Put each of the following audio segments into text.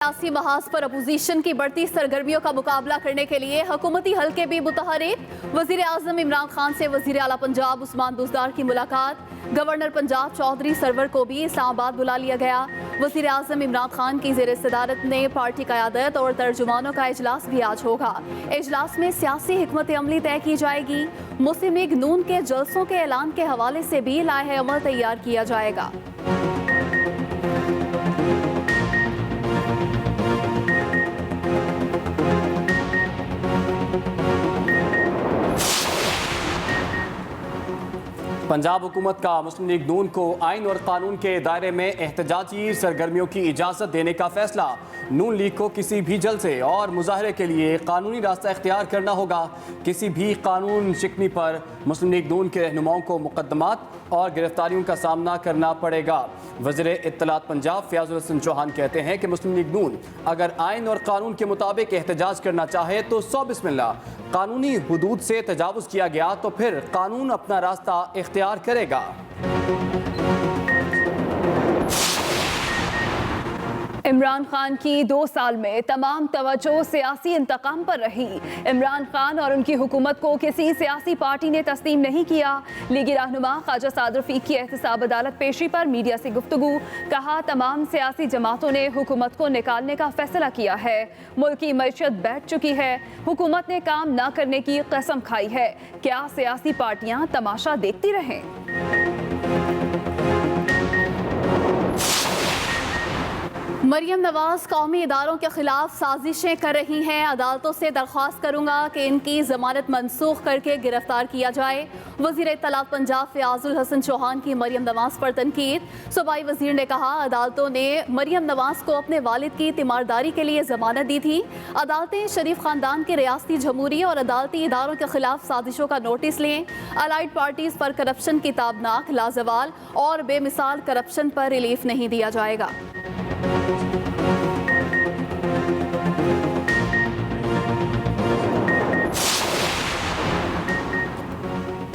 सियासी महाज पर अपोजिशन की बढ़ती सरगर्मियों का मुकाबला करने के लिए हुकूमती हलके भी मुतहरिक। वजीर आजम इमरान खान से वजीर आला पंजाब उस्मान बुज़दार की मुलाकात। गवर्नर पंजाब चौधरी सरवर को भी इस्लामाबाद बुला लिया गया। वजीर आजम इमरान खान की ज़ेर सदारत ने पार्टी क़यादत और तर्जुमानों का इजलास भी आज होगा। इजलास में सियासी हिकमत अमली तय की जाएगी। मुस्लिम लीग नून के जलसों के ऐलान के हवाले से भी लाहे अमल तैयार किया जाएगा। पंजाब हुकूमत का मुस्लिम लीग नून को आइन और कानून के दायरे में एहतजाजी सरगर्मियों की इजाज़त देने का फैसला। नून लीग को किसी भी जलसे और मुजाहरे के लिए कानूनी रास्ता इख्तियार करना होगा। किसी भी कानून शिकनी पर मुस्लिम लीग नून के रहनुमाओं को मुकदमात और गिरफ्तारियों का सामना करना पड़ेगा। वज़ीर इत्तलात पंजाब फयाजुल हसन चौहान कहते हैं कि मुस्लिम लीग नून अगर आइन और कानून के मुताबिक एहतजाज करना चाहे तो सौ बिस्मिल्लाह। कानूनी हुदूद से तजावुज़ किया गया तो फिर कानून अपना रास्ता इख्तियार करेगा। इमरान खान की 2 साल में तमाम तवज्जो सियासी इंतकाम पर रही। इमरान खान और उनकी हुकूमत को किसी सियासी पार्टी ने तस्लीम नहीं किया। लीगी रहनुमा ख्वाजा साद रफीक की एहतसाब अदालत पेशी पर मीडिया से गुफ्तगू। कहा तमाम सियासी जमातों ने हुकूमत को निकालने का फैसला किया है। मुल्क की मैशत बैठ चुकी है। हुकूमत ने काम न करने की कसम खाई है। क्या सियासी पार्टियां तमाशा देखती रहें? मरियम नवाज कौमी इदारों के खिलाफ साजिशें कर रही हैं। अदालतों से दरख्वास्त करूंगा कि इनकी जमानत मनसूख करके गिरफ्तार किया जाए। वजीर इत्तलात पंजाब फयाजुल हसन चौहान की मरियम नवाज पर तनकीद। सूबाई वजीर ने कहा अदालतों ने मरियम नवाज को अपने वालिद की तीमारदारी के लिए जमानत दी थी। अदालतें शरीफ खानदान के रियासती जमहूरी और अदालती इदारों के खिलाफ साजिशों का नोटिस लें। अलाइड पार्टीज पर करप्शन की ताबनाक लाजवाल और बेमिसाल करप्शन पर रिलीफ नहीं दिया जाएगा।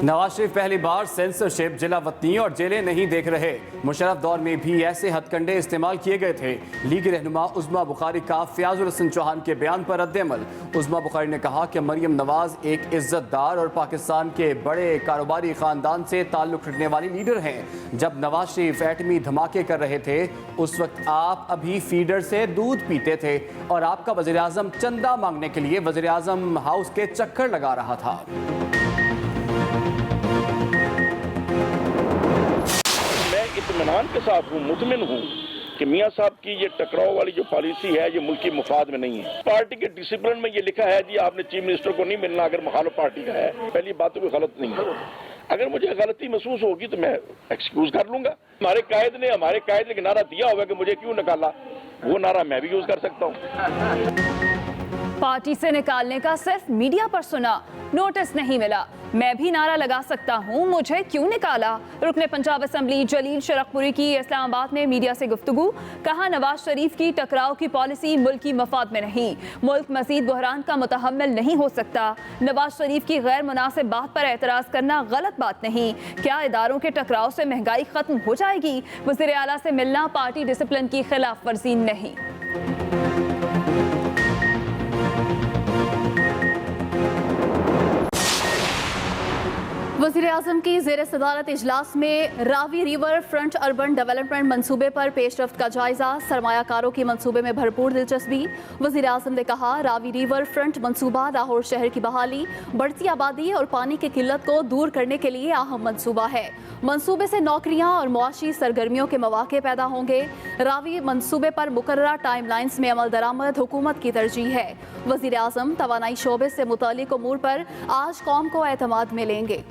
नवाज शरीफ पहली बार सेंसरशिप, जिला वतनी और जेलें नहीं देख रहे। मुशर्रफ दौर में भी ऐसे हथकंडे इस्तेमाल किए गए थे। लीग रहनुमा उज़्मा बुखारी का फयाजुल हसन चौहान के बयान पर रद्द-ए-अमल। उज़्मा बुखारी ने कहा कि मरियम नवाज एक इज्जतदार और पाकिस्तान के बड़े कारोबारी खानदान से ताल्लुक़ रखने वाली लीडर हैं। जब नवाज शरीफ एटमी धमाके कर रहे थे उस वक्त आप अभी फीडर से दूध पीते थे और आपका वज़ीर आज़म चंदा मांगने के लिए वज़ीर आज़म हाउस के चक्कर लगा रहा था। इत्मीनान के साथ हूँ, मुतमिन हूँ कि मियाँ साहब की ये टकराव वाली जो पॉलिसी है ये मुल्की मुफाद में नहीं है। पार्टी के डिसिप्लिन में ये लिखा है जी आपने चीफ मिनिस्टर को नहीं मिलना अगर मुखालिफ पार्टी का है। पहली बात तो कोई गलत नहीं है। अगर मुझे गलती महसूस होगी तो मैं एक्सक्यूज कर लूंगा। हमारे कायद ने नारा दिया होगा कि मुझे क्यों निकाला, वो नारा मैं भी यूज कर सकता हूँ। पार्टी से निकालने का सिर्फ मीडिया पर सुना, नोटिस नहीं मिला। मैं भी नारा लगा सकता हूँ, मुझे क्यों निकाला। रुकने पंजाब असम्बली जलील शरकपुरी की इस्लामाबाद में मीडिया से गुफ्तगू। कहा नवाज शरीफ की टकराव की पॉलिसी मुल्क की मफाद में नहीं। मुल्क मजीद बहरान का मुतहम्मिल नहीं हो सकता। नवाज शरीफ की गैर मुनासिब बात पर एतराज़ करना गलत बात नहीं। क्या इदारों के टकराव से महंगाई खत्म हो जाएगी? वज़ीर आला से मिलना पार्टी डिसिप्लिन की खिलाफ वर्जी नहीं। वज़ीर आज़म की ज़ेर सदारत इजलास में Ravi river front urban development मंसूबे पर पेशरफ्त का जायजा। सरमायाकारों की मंसूबे में भरपूर दिलचस्पी। वज़ीर आज़म ने कहा रावी रिवर फ्रंट मंसूबा लाहौर शहर की बहाली, बढ़ती आबादी और पानी की किल्लत को दूर करने के लिए अहम मंसूबा है। मंसूबे से नौकरियां और मुआशी सरगर्मियों के मौके पैदा होंगे। रावी मंसूबे पर मुकर्ररा टाइम लाइन्स में अमल दरामद हुकूमत की तरजीह है। वज़ीर आज़म तवानाई शोबे से मुतालिक उमूर पर आज कौम को एतमाद में लेंगे।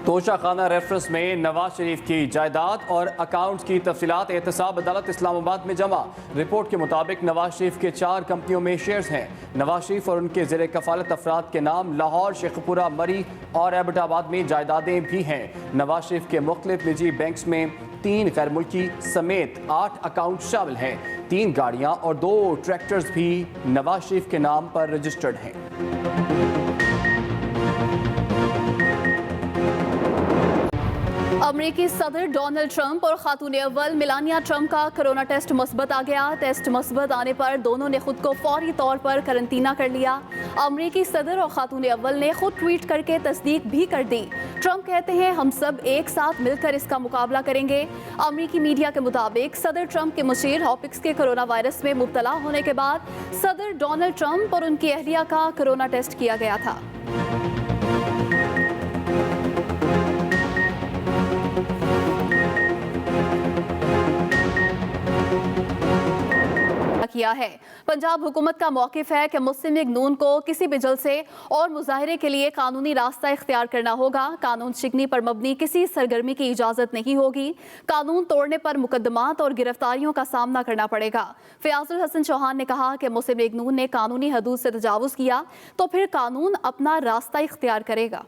तोशा खाना रेफरेंस में नवाज शरीफ की जायदाद और अकाउंट्स की तफसीलात एहतसाब अदालत इस्लामाबाद में जमा। रिपोर्ट के मुताबिक नवाज शरीफ के 4 कंपनियों में शेयर्स हैं। नवाज शरीफ और उनके ज़ेर कफालत अफराद के नाम लाहौर, शेखपुरा, मरी और एबटाबाद में जायदादें भी हैं। नवाज शरीफ के मुख्तलिफ निजी बैंक्स में 3 गैर मुल्की समेत 8 अकाउंट शामिल हैं। 3 गाड़ियाँ और 2 ट्रैक्टर्स भी नवाज शरीफ के नाम पर रजिस्टर्ड हैं। अमरीकी सदर डोनाल्ड ट्रंप और खातून अव्वल मेलानिया ट्रंप का कोरोना टेस्ट मुस्बत आ गया। टेस्ट मुस्बत आने पर दोनों ने खुद को फौरी तौर पर करंटीना कर लिया। अमरीकी सदर और खातून अव्वल ने खुद ट्वीट करके तस्दीक भी कर दी। ट्रंप कहते हैं हम सब एक साथ मिलकर इसका मुकाबला करेंगे। अमरीकी मीडिया के मुताबिक सदर ट्रंप के मुशीर हॉपिक्स के कोरोना वायरस में मुब्तला होने के बाद सदर डोनाल्ड ट्रंप और उनकी अहलिया का कोरोना टेस्ट किया गया था। किया है। पंजाब हुकूमत का मौक़िफ़ है कि मुस्लिम लीग नून को किसी भी जलसे और मुजाहरे के लिए कानूनी रास्ता इख्तियार करना होगा। कानून शिकनी पर मबनी किसी सरगर्मी की इजाज़त नहीं होगी। कानून तोड़ने पर मुकदमात और गिरफ्तारियों का सामना करना पड़ेगा। फयाजुल हसन चौहान ने कहा कि मुस्लिम लीग नून ने कानूनी हदूद से तजावुज़ किया तो फिर कानून अपना रास्ता इख्तियार करेगा।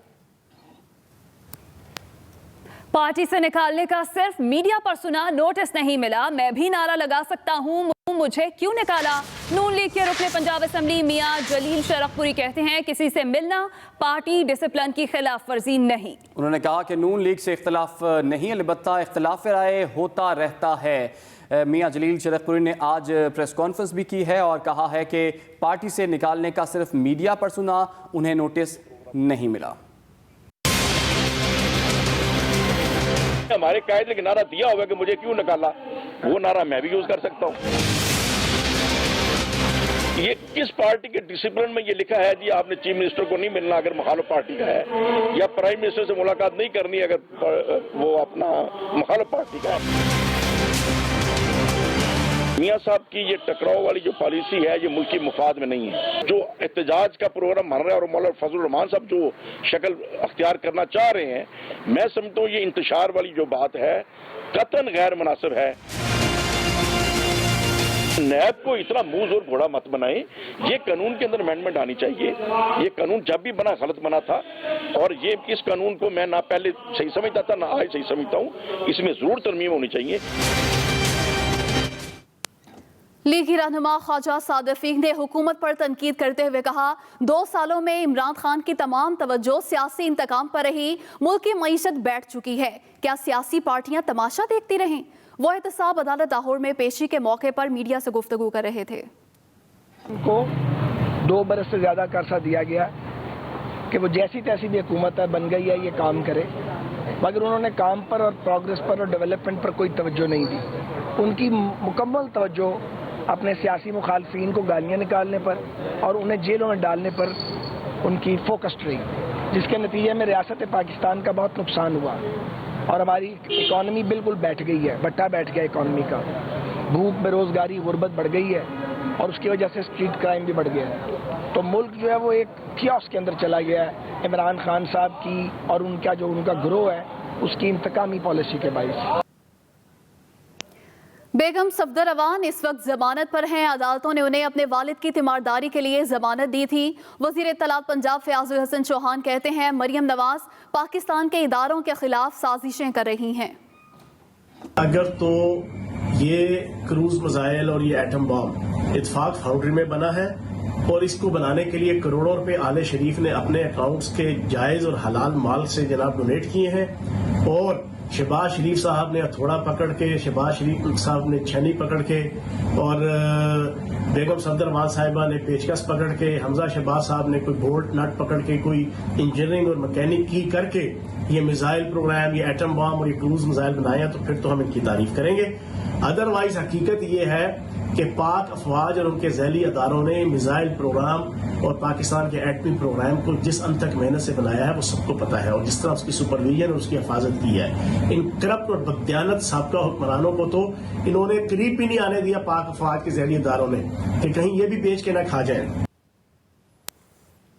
पार्टी से निकालने का सिर्फ मीडिया पर सुना, नोटिस नहीं मिला। मैं भी नारा लगा सकता हूँ, मुझे क्यों निकाला। नून लीग के रुकने पंजाब असेंबली मियां जलील शरफपुरी कहते हैं किसी से मिलना पार्टी डिसिप्लिन की खिलाफ वर्जी नहीं। उन्होंने कहा कि नून लीग से इख्तलाफ नहीं, अलबत्ता इख्तलाफ राय होता रहता है। मियां जलील शरफपुरी ने आज प्रेस कॉन्फ्रेंस भी की है और कहा है कि पार्टी से निकालने का सिर्फ मीडिया पर सुना, उन्हें नोटिस नहीं मिला। हमारे कायदे का नारा दिया हुआ कि मुझे क्यों निकाला, वो नारा मैं भी यूज कर सकता हूँ। ये किस पार्टी के डिसिप्लिन में ये लिखा है जी आपने चीफ मिनिस्टर को नहीं मिलना अगर मुखालिफ पार्टी का है, या प्राइम मिनिस्टर से मुलाकात नहीं करनी अगर वो अपना मुखालिफ पार्टी का है। मियां साहब की ये टकराव वाली जो पॉलिसी है ये मुल्की मुफाद में नहीं है। जो एहतजाज का प्रोग्राम बन रहा है और मौलाना फजल रहमान साहब जो शक्ल अख्तियार करना चाह रहे हैं, मैं समझता हूँ ये इंतशार वाली जो बात है कतन गैर मुनासिब है। नैब को इतना मुंह जोर घोड़ा मत बनाए, ये कानून के अंदर अमेंडमेंट आनी चाहिए। ये कानून जब भी बना गलत बना था और ये इस कानून को मैं ना पहले सही समझता था ना आज सही समझता हूँ, इसमें जरूर तरमीम होनी चाहिए। लीगी रहनुमा ख्वाजा सादिक ने हुकूमत पर तनकीद करते हुए कहा 2 सालों में इमरान खान की तमाम तवज्जो सियासी इंतकाम पर रही, मुल्क की मईशत बैठ चुकी है, क्या सियासी पार्टियां तमाशा देखती रहें। वो एहतसाब अदालत लाहौर में पेशी के मौके पर मीडिया से गुफ्तगू कर रहे थे। उनको 2 बरस से ज़्यादा का अरसा दिया गया कि वो जैसी तैसी भी हुकूमत है बन गई है ये काम करे, मगर उन्होंने काम पर और प्रोग्रेस पर और डेवलपमेंट पर कोई तवज्जो नहीं दी। उनकी मुकम्मल तवज्जो अपने सियासी मुखालफीन को गालियाँ निकालने पर और उन्हें जेलों में डालने पर उनकी फोकस्ड रही, जिसके नतीजे में रियासत पाकिस्तान का बहुत नुकसान हुआ और हमारी इकॉनमी बिल्कुल बैठ गई है, बट्टा बैठ गया इकॉनमी का। भूख, बेरोज़गारी, गुर्बत बढ़ गई है और उसकी वजह से स्ट्रीट क्राइम भी बढ़ गया है। तो मुल्क जो है वो एक कियोस्क के अंदर चला गया है इमरान खान साहब की और उनका गिरोह है उसकी इंतकामी पॉलिसी के बाइस। बेगम सफदर अवान इस वक्त जमानत पर हैं। अदालतों ने उन्हें अपने वालिद की तीमारदारी के लिए जमानत दी थी। वज़ीर इत्तलात पंजाब फयाजुल हसन चौहान कहते हैं मरियम नवाज पाकिस्तान के इदारों के खिलाफ साजिशें कर रही हैं। अगर तो ये क्रूज मिसाइल और ये एटम बॉम्ब इत्तेफाक फाउंड्री में बना है और इसको बनाने के लिए करोड़ों रुपए आले शरीफ ने अपने अकाउंट्स के जायज और हलाल माल से जनाब डोनेट किए हैं और शहबाज शरीफ साहब ने हथौड़ा पकड़ के, शहबाज शरीफ साहब ने छनी पकड़ के और बेगम सफदर अवान साहिबा ने पेचकस पकड़ के, हमजा शहबाज साहब ने कोई बोल्ट नट पकड़ के, कोई इंजीनियरिंग और मैकेनिक की करके ये मिसाइल प्रोग्राम, ये एटम बॉम्ब और ये क्रूज मिसाइल बनाया, तो फिर तो हम इनकी तारीफ करेंगे। अदरवाइज हकीकत ये है कि पाक अफवाज और उनके ज़ैली अदारों ने मिसाइल प्रोग्राम और पाकिस्तान के एटमी प्रोग्राम को जिस अंत तक मेहनत से बनाया है वो सबको पता है और जिस तरह उसकी सुपरविजन और उसकी हिफाजत की है। इन करप्ट और बददियानत साबका हुक्मरानों को तो इन्होंने करीब भी नहीं आने दिया पाक अफवाज के ज़ैली अदारों ने कि कहीं ये भी बेच के न खा जाए।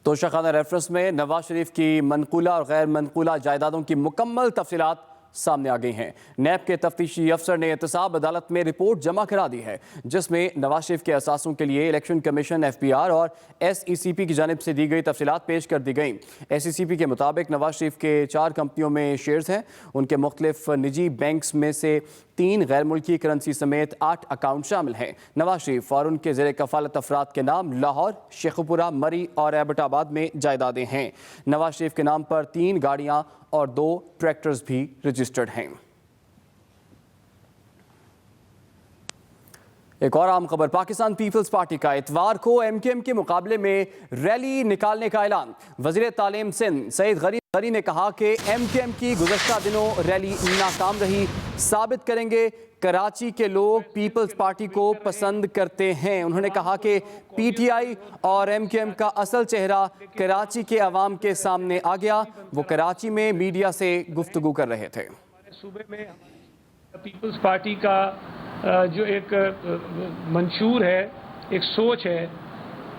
तो शाखाना रेफरेंस में नवाज शरीफ की मनकूला और गैर मनकूला जायदादों की मुकम्मल तफसीलात सामने आ गई हैं। नैब के तफ्तीशी अफसर ने एहतसाब अदालत में रिपोर्ट जमा करा दी है, जिसमें नवाज शरीफ के असासों के लिए इलेक्शन कमीशन, FPR और SECP की जानिब से दी गई तफसीलात पेश कर दी गई। SECP के मुताबिक नवाज शरीफ के 4 कंपनियों में शेयर्स हैं। उनके मुख्तलिफ निजी बैंक्स में से 3 गैर मुल्की करेंसी समेत 8 अकाउंट शामिल हैं। नवाज शरीफ और उनके ज़ेर कफालत अफराद के नाम लाहौर, शेखुपुरा, मरी और एबटाबाद में जायदादें हैं। नवाज शरीफ के नाम पर 3 गाड़ियाँ اور 2 ट्रैक्टर्स भी रजिस्टर्ड हैं। एक और आम खबर, पाकिस्तान पीपल्स पार्टी का इतवार को MQM के मुकाबले में रैली निकालने का ऐलान। वज़ीर तालीम सिंध सईद गनी ने कहा कि MQM की गुज़श्ता दिनों रैली नाकाम रही, साबित करेंगे कराची के लोग पीपल्स पार्टी को पसंद करते हैं। उन्होंने कहा कि PTI और MQM का असल चेहरा कराची के अवाम के सामने आ गया। वो कराची में मीडिया से गुफ्तगू कर रहे थे। सूबे में पीपल्स पार्टी का जो एक मंशूर है, एक सोच है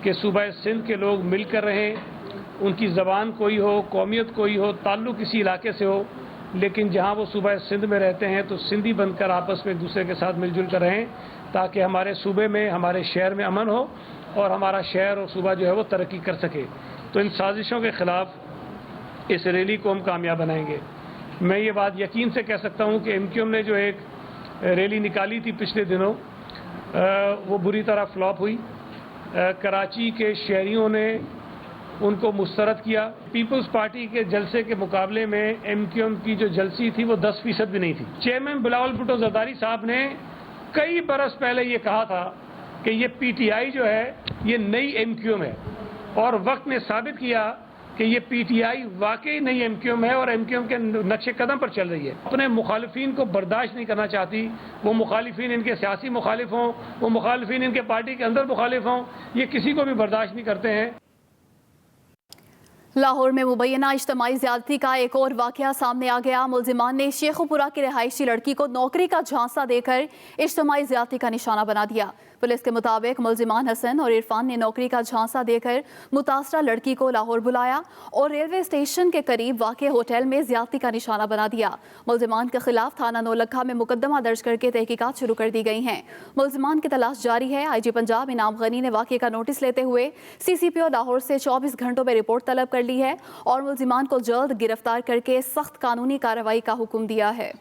कि सूबा सिंध के लोग मिलकर रहें, उनकी ज़बान कोई हो, कौमियत कोई हो, ताल्लुक़ किसी इलाके से हो, लेकिन जहां वो सूबा सिंध में रहते हैं तो सिंधी बनकर आपस में एक दूसरे के साथ मिलजुल कर रहें, ताकि हमारे सूबे में, हमारे शहर में अमन हो और हमारा शहर और सूबा जो है वो तरक्की कर सके। तो इन साजिशों के ख़िलाफ़ इस रैली को हम कामयाब बनाएंगे। मैं ये बात यकीन से कह सकता हूँ कि MQM ने जो एक रैली निकाली थी पिछले दिनों, वो बुरी तरह फ्लॉप हुई। कराची के शहरियों ने उनको मुस्तरद किया। पीपल्स पार्टी के जलसे के मुकाबले में MQM की जो जलसी थी वो 10% भी नहीं थी। चेयरमैन बिलावल भुट्टो जरदारी साहब ने कई बरस पहले ये कहा था कि ये PTI जो है ये नई MQM है, और वक्त ने साबित किया कि ये PTI वाकई नई MQM है और MQM के नक्शे कदम पर चल रही है। अपने मुखालिफिन को बर्दाश्त नहीं करना चाहती, वो मुखालिफिन इनके सियासी मुखालिफ हों, वो मुखालिफिन इनके पार्टी के अंदर मुखालिफ हों, ये किसी को भी बर्दाश्त नहीं करते हैं। लाहौर में मुबैना इज्तिमाई ज़्यादती का एक और वाक़या सामने आ गया। मुलजिमान ने शेखुपुरा की रिहायशी लड़की को नौकरी का झांसा देकर इज्तिमाई ज़्यादती का निशाना बना दिया। पुलिस के मुताबिक मुलजिमान हसन और इरफान ने नौकरी का झांसा देकर मुतासरा लड़की को लाहौर बुलाया और रेलवे स्टेशन के करीब वाक़ होटल में ज़्यादती का निशाना बना दिया। मुलजिमान के खिलाफ थाना नौलखा में मुकदमा दर्ज करके तहकीकात शुरू कर दी गई हैं। मुलजिमान की तलाश जारी है। IG पंजाब इनाम गनी ने वाक़े का नोटिस लेते हुए CCPO लाहौर से 24 घंटों में रिपोर्ट तलब कर ली है और मुलजिमान को जल्द गिरफ्तार करके सख्त कानूनी कार्रवाई का हुक्म दिया है।